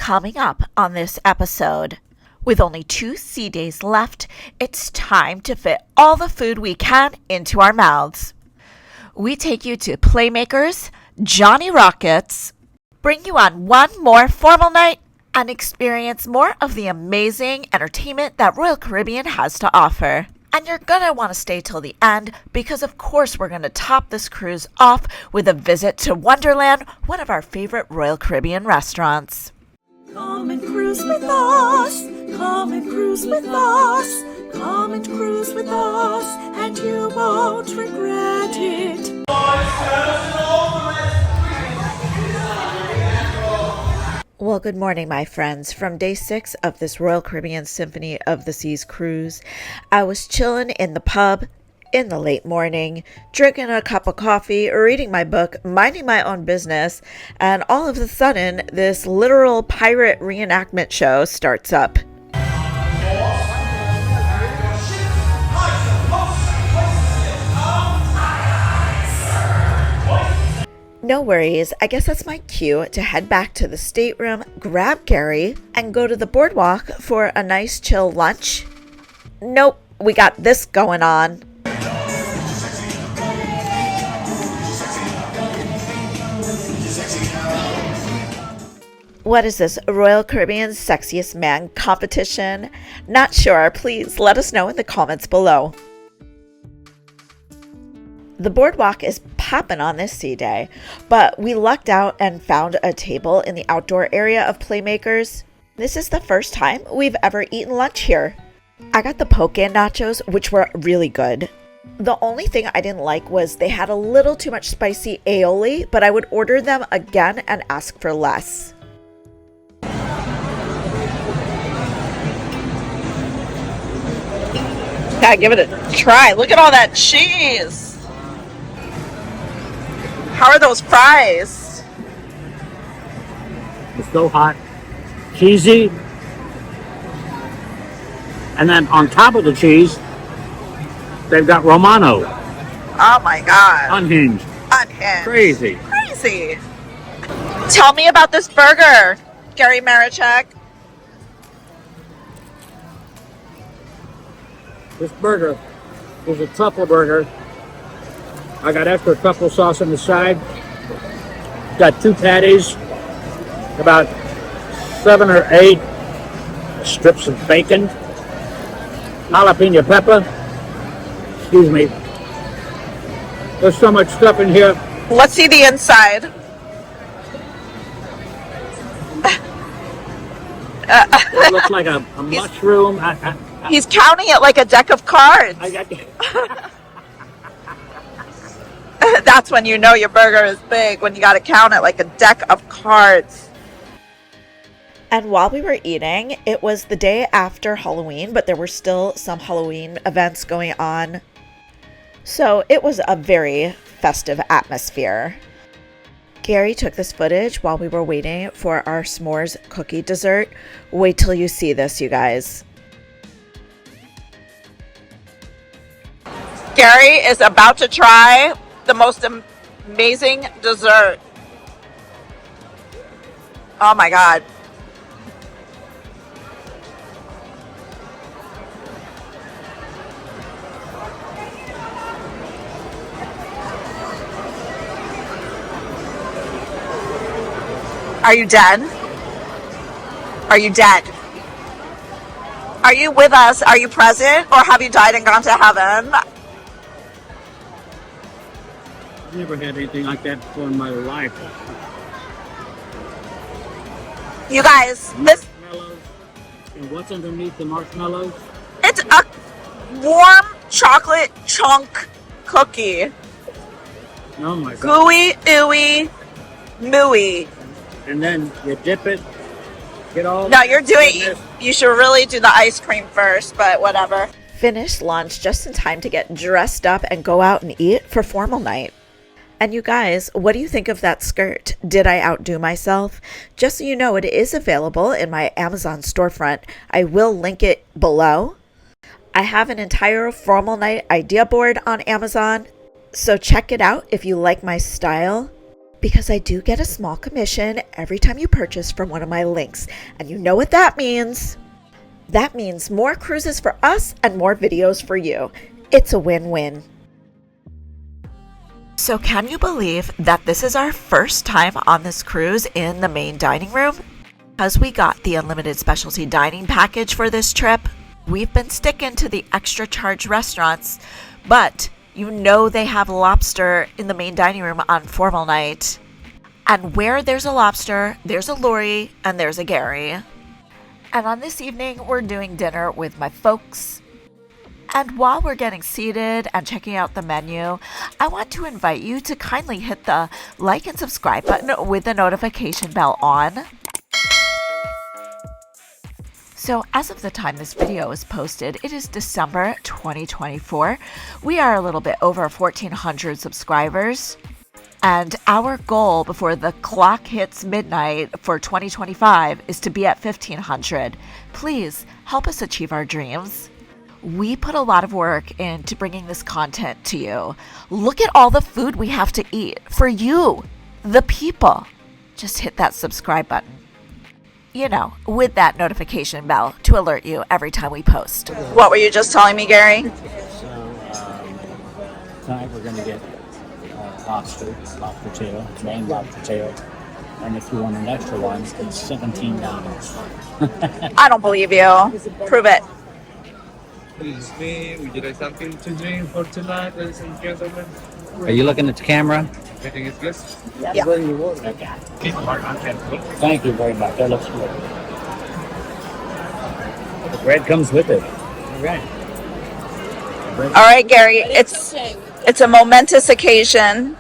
Coming up on this episode, with only 2 sea days left, it's time to fit all the food we can into our mouths. We take you to Playmakers, Johnny Rockets, bring you on one more formal night, and experience more of the amazing entertainment that Royal Caribbean has to offer. And you're gonna want to stay till the end because of course we're gonna top this cruise off with a visit to Wonderland, one of our favorite Royal Caribbean restaurants. Come and cruise with us, come and cruise with us, come and cruise with us, and you won't regret it. Well, good morning, my friends. From day 6 of this Royal Caribbean Symphony of the Seas cruise, I was chilling in the pub in the late morning, drinking a cup of coffee, reading my book, minding my own business, and all of a sudden, this literal pirate reenactment show starts up. No worries, I guess that's my cue to head back to the stateroom, grab Gary, and go to the boardwalk for a nice chill lunch. Nope, we got this going on. What is this, Royal Caribbean's Sexiest Man competition? Not sure, please let us know in the comments below. The boardwalk is popping on this sea day, but we lucked out and found a table in the outdoor area of Playmakers. This is the first time we've ever eaten lunch here. I got the poke nachos, which were really good. The only thing I didn't like was they had a little too much spicy aioli, but I would order them again and ask for less. Gotta give it a try. Look at all that cheese. How are those fries? It's so hot, cheesy, and then on top of the cheese, they've got Romano. Oh my god. Unhinged. Unhinged. Crazy. Crazy. Tell me about this burger, Gary Marichak. This burger is a truffle burger. I got extra truffle sauce on the side. Got 2 patties, about 7 or 8 strips of bacon, jalapeno pepper. Excuse me. There's so much stuff in here. Let's see the inside. It looks like a mushroom. He's counting it like a deck of cards. That's when you know your burger is big, when you got to count it like a deck of cards. And while we were eating, it was the day after Halloween, but there were still some Halloween events going on. So it was a very festive atmosphere. Gary took this footage while we were waiting for our s'mores cookie dessert. Wait till you see this, you guys. Gary is about to try the most amazing dessert. Oh my god. Are you dead? Are you dead? Are you with us? Are you present? Or have you died and gone to heaven? Never had anything like that before in my life. You guys, this... Marshmallows. And what's underneath the marshmallows? It's a warm chocolate chunk cookie. Oh my god. Gooey, ooey, mooey. And then you dip it. Get all. No, you're doing... You should really do the ice cream first, but whatever. Finished lunch just in time to get dressed up and go out and eat for formal night. And you guys, what do you think of that skirt? Did I outdo myself? Just so you know, it is available in my Amazon storefront. I will link it below. I have an entire formal night idea board on Amazon, so check it out if you like my style. because I do get a small commission every time you purchase from one of my links. And you know what that means? That means more cruises for us and more videos for you. It's a win-win. So can you believe that this is our first time on this cruise in the main dining room? Because we got the unlimited specialty dining package for this trip, we've been sticking to the extra charge restaurants, but you know they have lobster in the main dining room on formal night. And where there's a lobster, there's a Laurie, and there's a Gary. And on this evening, we're doing dinner with my folks. And while we're getting seated and checking out the menu, I want to invite you to kindly hit the like and subscribe button with the notification bell on. So as of the time this video is posted, it is December 2024. We are a little bit over 1,400 subscribers. And our goal before the clock hits midnight for 2025 is to be at 1,500. Please help us achieve our dreams. We put a lot of work into bringing this content to you. Look at all the food we have to eat for you, the people. Just hit that subscribe button. You know, with that notification bell to alert you every time we post. What were you just telling me, Gary? So tonight we're going to get lobster tail, plain lobster tail. And if you want an extra one, it's $17. I don't believe you. Prove it. Excuse me, would you like something to drink for tonight, ladies and gentlemen? Are you looking at the camera? Everything is good? Yeah. Thank you very much. That looks good. The bread comes with it. All right. All right, Gary. It's a momentous occasion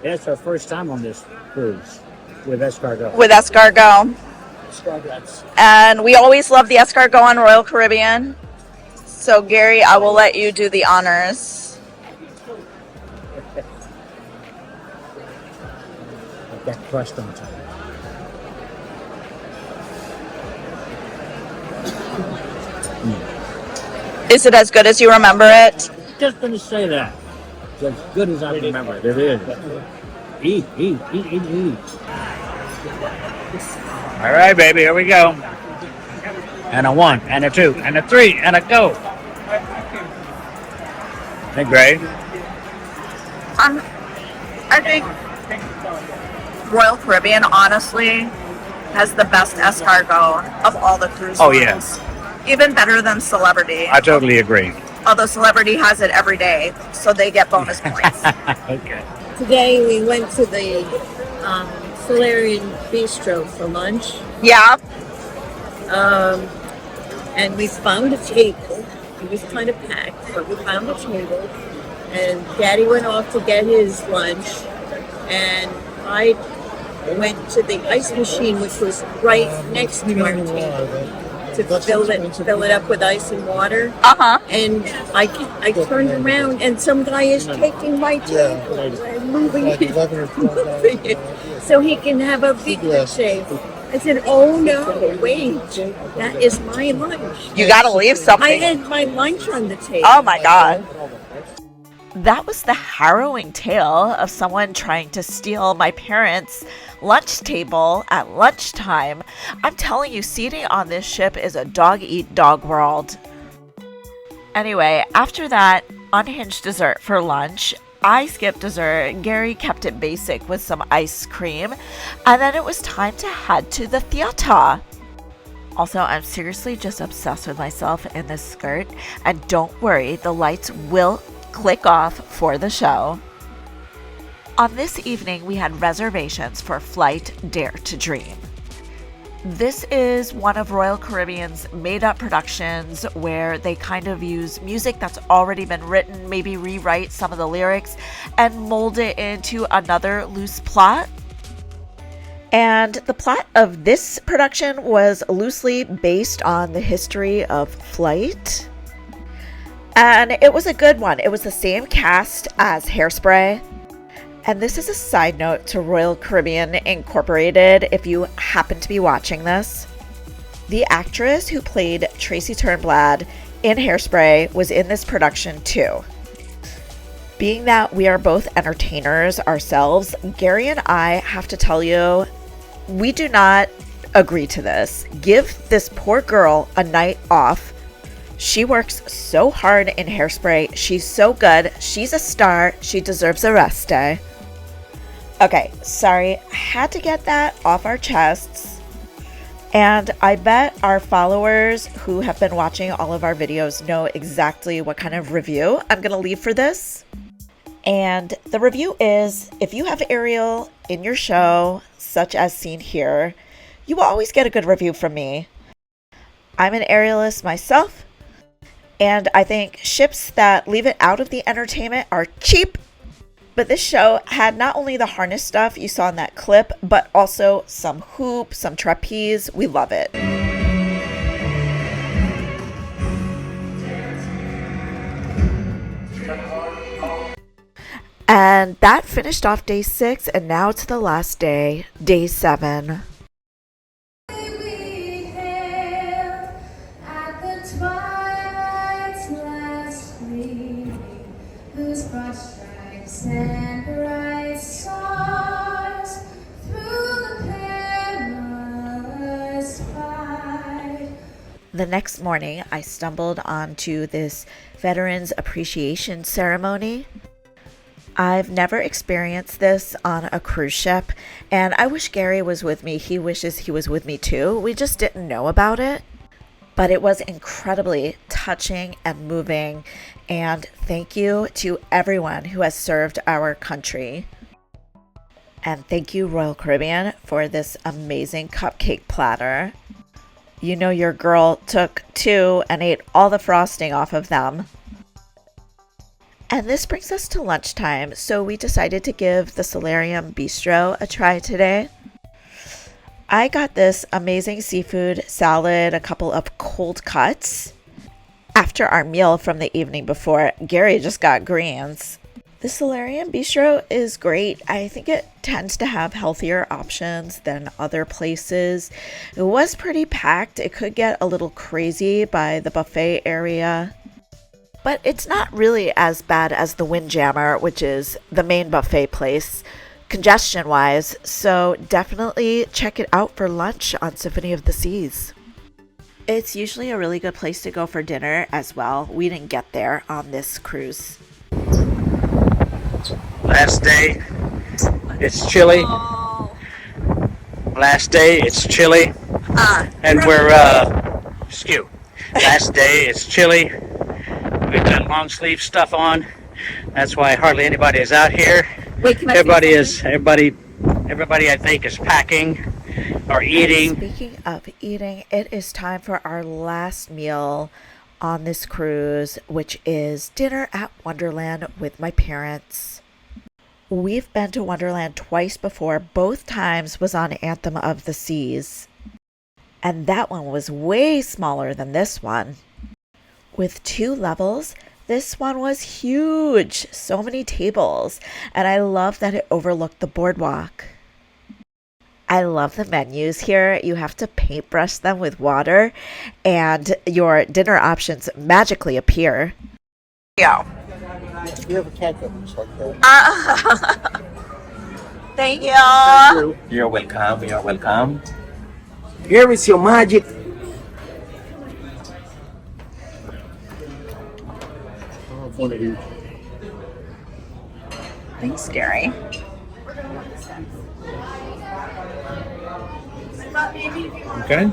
It's our first time on this cruise with escargot. with escargot. Escargots. And we always love the escargot on Royal Caribbean. So, Gary, I will let you do the honors. I've got crust on top. Is it as good as you remember it? Just going to say that. It's as good as I remember it. It is. Eat. All right, baby, here we go. And a 1, and a 2, and a 3, and a go. Hey, Gray. I think Royal Caribbean, honestly, has the best escargot of all the cruise Oh, lines. yeah. Even better than Celebrity. I totally agree. Although Celebrity has it every day, so they get bonus points. Okay. Today we went to the Solarian Bistro for lunch, Yeah. and we found a table. It was kind of packed, but we found a table. And Daddy went off to get his lunch, and I went to the ice machine, which was right next to our table, to fill it up with ice and water. Uh-huh. And I turned around, and some guy is taking my table and moving it so he can have a picture tape. I said, "Oh no, wait, that is my lunch. You gotta leave I something. had my lunch on the table." Oh my God. That was the harrowing tale of someone trying to steal my parents' lunch table at lunchtime. I'm telling you, seating on this ship is a dog-eat-dog world. Anyway, after that unhinged dessert for lunch, I skipped dessert. Gary kept it basic with some ice cream. And then it was time to head to the theater. Also, I'm seriously just obsessed with myself in this skirt. And don't worry, the lights will click off for the show. On this evening, we had reservations for Flight Dare to Dream. This is one of Royal Caribbean's made-up productions where they kind of use music that's already been written, maybe rewrite some of the lyrics, and mold it into another loose plot. And the plot of this production was loosely based on the history of flight. And it was a good one. It was the same cast as Hairspray. And this is a side note to Royal Caribbean Incorporated if you happen to be watching this. The actress who played Tracy Turnblad in Hairspray was in this production too. Being that we are both entertainers ourselves, Gary and I have to tell you, we do not agree to this. Give this poor girl a night off. She works so hard in Hairspray. She's so good. She's a star. She deserves a rest day. Okay, sorry. I had to get that off our chests. And I bet our followers who have been watching all of our videos know exactly what kind of review I'm going to leave for this. And the review is, if you have Ariel in your show, such as seen here, you will always get a good review from me. I'm an Arielist myself. And I think ships that leave it out of the entertainment are cheap. But this show had not only the harness stuff you saw in that clip, but also some hoop, some trapeze. We love it. And that finished off day 6, and now it's the last day, day 7. And bright stars through the perilous fight. The next morning, I stumbled onto this Veterans Appreciation Ceremony. I've never experienced this on a cruise ship, and I wish Gary was with me. He wishes he was with me too. We just didn't know about it. But it was incredibly touching and moving, and thank you to everyone who has served our country. And thank you, Royal Caribbean, for this amazing cupcake platter. You know your girl took 2 and ate all the frosting off of them. And this brings us to lunchtime, so we decided to give the Solarium Bistro a try today. I got this amazing seafood salad, a couple of cold cuts. After our meal from the evening before, Gary just got greens. The Solarium Bistro is great. I think it tends to have healthier options than other places. It was pretty packed. It could get a little crazy by the buffet area. But it's not really as bad as the Windjammer, which is the main buffet place, congestion wise, so definitely check it out for lunch on Symphony of the Seas. It's usually a really good place to go for dinner as well. We didn't get there on this cruise. Last day, it's chilly. Last day, it's chilly. And we're, skew. Last day, it's chilly. We've got long sleeve stuff on. That's why hardly anybody is out here. Wait, can I Everybody I think is packing or eating. Speaking of eating, it is time for our last meal on this cruise, which is dinner at Wonderland with my parents. We've been to Wonderland twice before. Both times was on Anthem of the Seas. And that one was way smaller than this one. With 2 levels, this one was huge. So many tables. And I love that it overlooked the boardwalk. I love the menus here. You have to paintbrush them with water, and your dinner options magically appear. Yeah. You have a ketchup just like that. Thank you. You're welcome. You're welcome. Here is your magic. Thanks, Gary. Okay.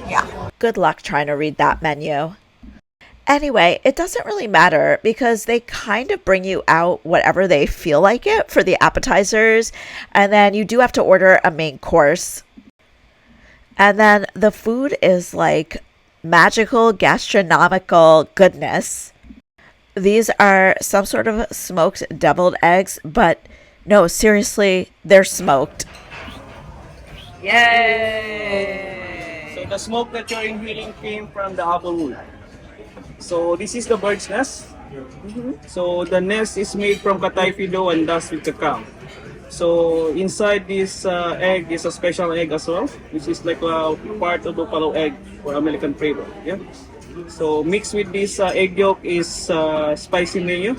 Yeah. Good luck trying to read that menu. Anyway, it doesn't really matter because they kind of bring you out whatever they feel like it for the appetizers, and then you do have to order a main course. And then the food is like magical gastronomical goodness. These are some sort of smoked deviled eggs, but no, seriously, they're smoked. Yay! So the smoke that you're inhaling came from the apple wood. So this is the bird's nest. So the nest is made from kataifi dough and dust with cacao. So inside this egg is a special egg as well, which is like a part of buffalo egg or American flavor. Yeah. So mixed with this egg yolk is spicy mayo,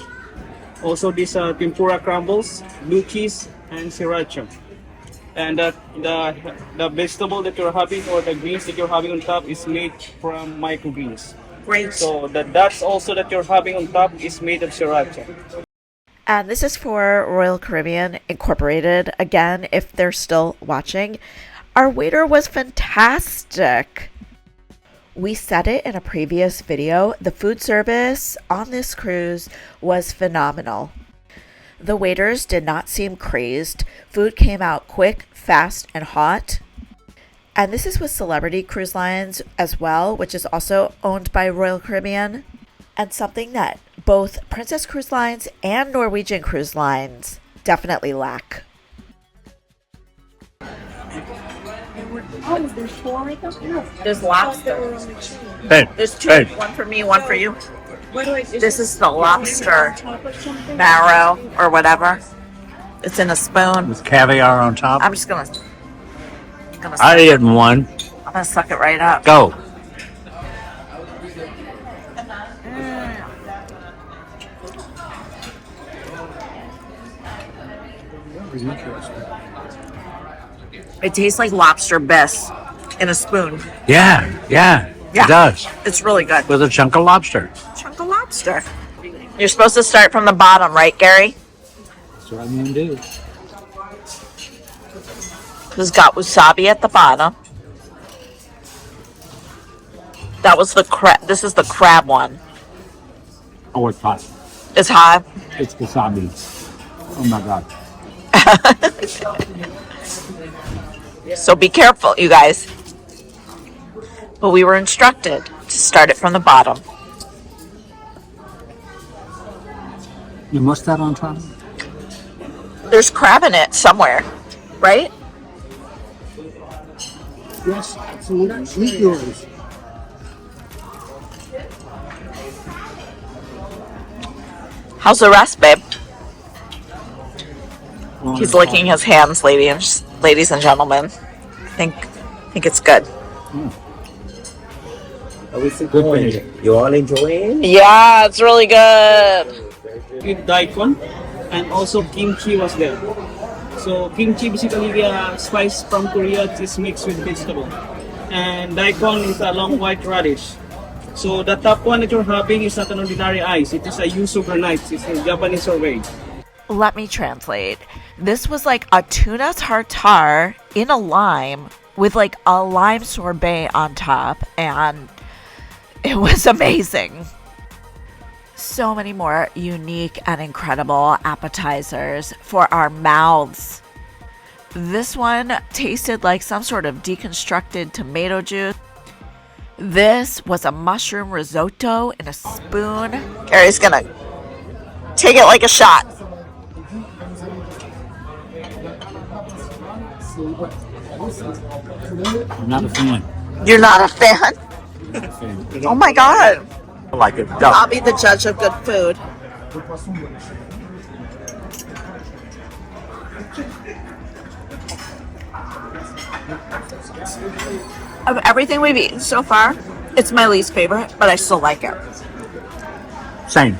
Also, these tempura crumbles, blue cheese, and sriracha. And the vegetable that you're having or the greens that you're having on top is made from microgreens. Great. So the dots also that you're having on top is made of sriracha. And this is for Royal Caribbean Incorporated. Again, if they're still watching, our waiter was fantastic. We said it in a previous video, the food service on this cruise was phenomenal. The waiters did not seem crazed. Food came out quick, fast, and hot. And this is with Celebrity Cruise Lines as well, which is also owned by Royal Caribbean. And something that both Princess Cruise Lines and Norwegian Cruise Lines definitely lack. There's lobster. Hey, There's two. hey. One for me, one for you. This This is the lobster marrow or whatever. It's in a spoon. With caviar on top. I'm just gonna I ate one. I'm gonna suck it right up. Go. It tastes like lobster bisque in a spoon. Yeah. Yeah. It does. It's really good. With a chunk of lobster. Chunk of lobster. You're supposed to start from the bottom, right, Gary? That's what I'm going to do. It's got wasabi at the bottom. That was the crab. This is the crab one. Oh, it's hot. It's hot. It's wasabi. Oh my God. So be careful, you guys. But we were instructed to start it from the bottom. You must that on top? There's crab in it somewhere, right? Yes, absolutely. Eat yours. How's the rest, babe? He's licking his hands, ladies and gentlemen. I think it's good. How is it going? You all enjoying? Yeah, it's really good. With daikon and also kimchi was there. So kimchi basically spice from Korea. It's mixed with vegetable. And daikon is a long white radish. So the top one that you're having is not an ordinary ice. It is a yuzu granite. It's a Japanese sorbet. Let me translate. This was like a tuna tartare in a lime with like a lime sorbet on top, and it was amazing. So many more unique and incredible appetizers for our mouths. This one tasted like some sort of deconstructed tomato juice. This was a mushroom risotto in a spoon. Gary's gonna take it like a shot. I'm not a fan. You're not a fan? Oh my God. I like it. I'll be the judge of good food. Of everything we've eaten so far, it's my least favorite, but I still like it. Same.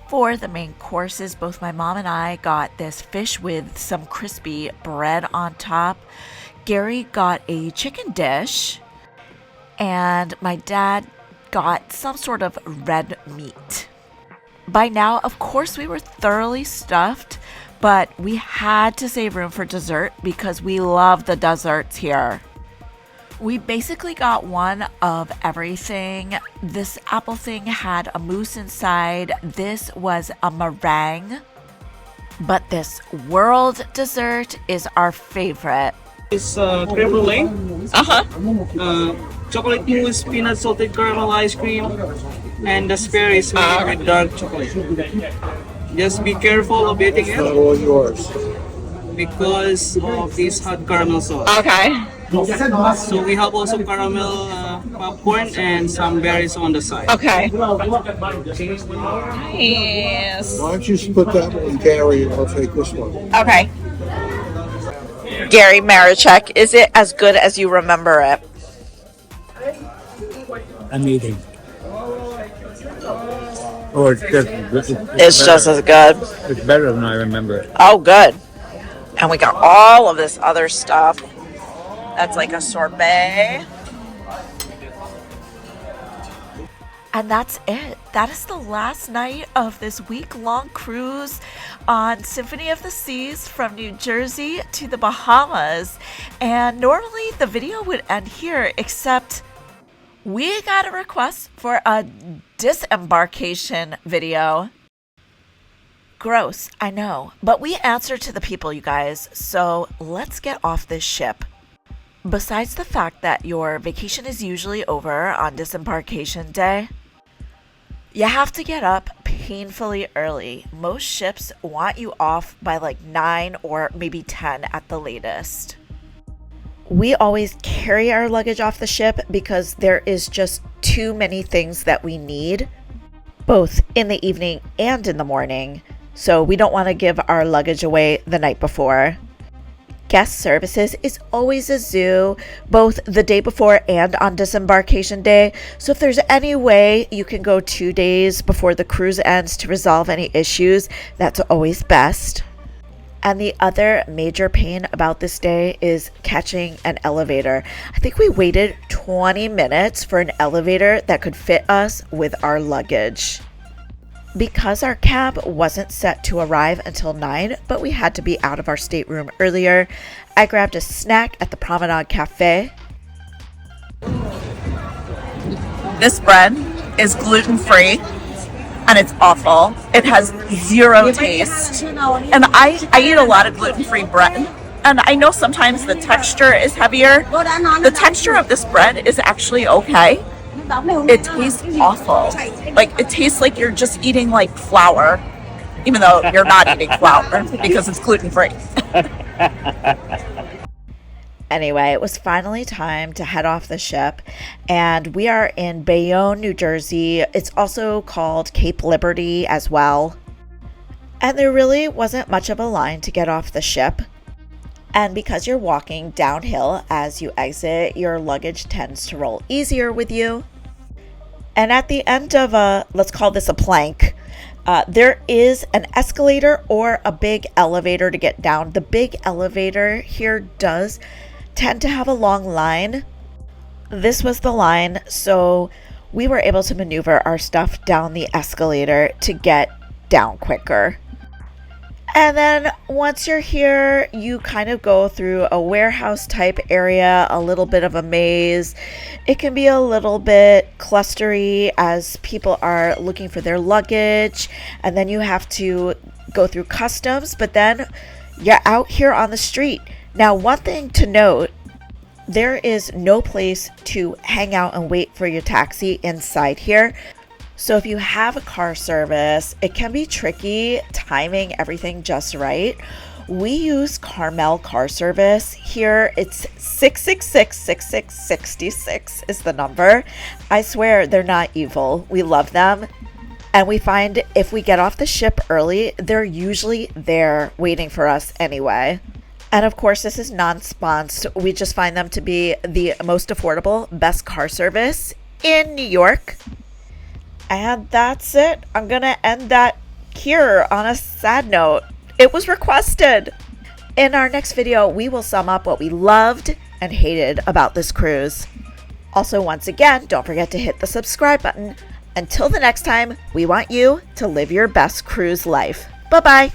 For the main courses, both my mom and I got this fish with some crispy bread on top. Gary got a chicken dish, and my dad got some sort of red meat. By now, of course, we were thoroughly stuffed, but we had to save room for dessert because we love the desserts here. We basically got one of everything. This apple thing had a mousse inside. This was a meringue. But this world dessert is our favorite. It's creme brulee. Chocolate mousse, peanut salted caramel ice cream, and the spare is made with dark chocolate. Just be careful of eating it. All yours. Because of this hot caramel sauce. Okay. So we have also caramel popcorn and some berries on the side. Okay. Why Yes. don't you split that one, Gary, and I'll take this one. Okay. Gary Marichek, is it as good as you remember it? I'm eating. Oh, it's just It's just as good. it's better than I remember. Oh, good. And we got all of this other stuff. That's like a sorbet. And that's it. That is the last night of this week-long cruise on Symphony of the Seas from New Jersey to the Bahamas. And normally the video would end here, except we got a request for a disembarkation video. Gross, I know, but we answer to the people, you guys, so let's get off this ship. Besides the fact that your vacation is usually over on disembarkation day, you have to get up painfully early. Most ships want you off by like 9 or maybe 10 at the latest. We always carry our luggage off the ship because there is just too many things that we need, both in the evening and in the morning. So we don't want to give our luggage away the night before. Guest services is always a zoo, both the day before and on disembarkation day. So if there's any way you can go 2 days before the cruise ends to resolve any issues, that's always best. And the other major pain about this day is catching an elevator. I think we waited 20 minutes for an elevator that could fit us with our luggage. Because our cab wasn't set to arrive until 9, but we had to be out of our stateroom earlier, I grabbed a snack at the Promenade Cafe. This bread is gluten-free and it's awful. It has zero taste. And I eat a lot of gluten-free bread. And I know sometimes the texture is heavier. The texture of this bread is actually okay. It tastes awful. Like, it tastes like you're just eating like flour, even though you're not eating flour because it's gluten-free. Anyway, it was finally time to head off the ship, and we are in Bayonne, New Jersey. It's also called Cape Liberty as well. And there really wasn't much of a line to get off the ship. And because you're walking downhill as you exit, your luggage tends to roll easier with you. And at the end of let's call this a plank, there is an escalator or a big elevator to get down. The big elevator here does tend to have a long line. This was the line, so we were able to maneuver our stuff down the escalator to get down quicker. And then once you're here, you kind of go through a warehouse type area, a little bit of a maze. It can be a little bit clustery as people are looking for their luggage, and then you have to go through customs, but then you're out here on the street. Now, one thing to note, there is no place to hang out and wait for your taxi inside here. So if you have a car service, it can be tricky timing everything just right. We use Carmel Car Service here. It's 666-6666 is the number. I swear they're not evil. We love them. And we find if we get off the ship early, they're usually there waiting for us anyway. And of course, this is non-sponsored. We just find them to be the most affordable, best car service in New York. And that's it. I'm going to end that here on a sad note. It was requested. In our next video, we will sum up what we loved and hated about this cruise. Also, once again, don't forget to hit the subscribe button. Until the next time, we want you to live your best cruise life. Bye-bye.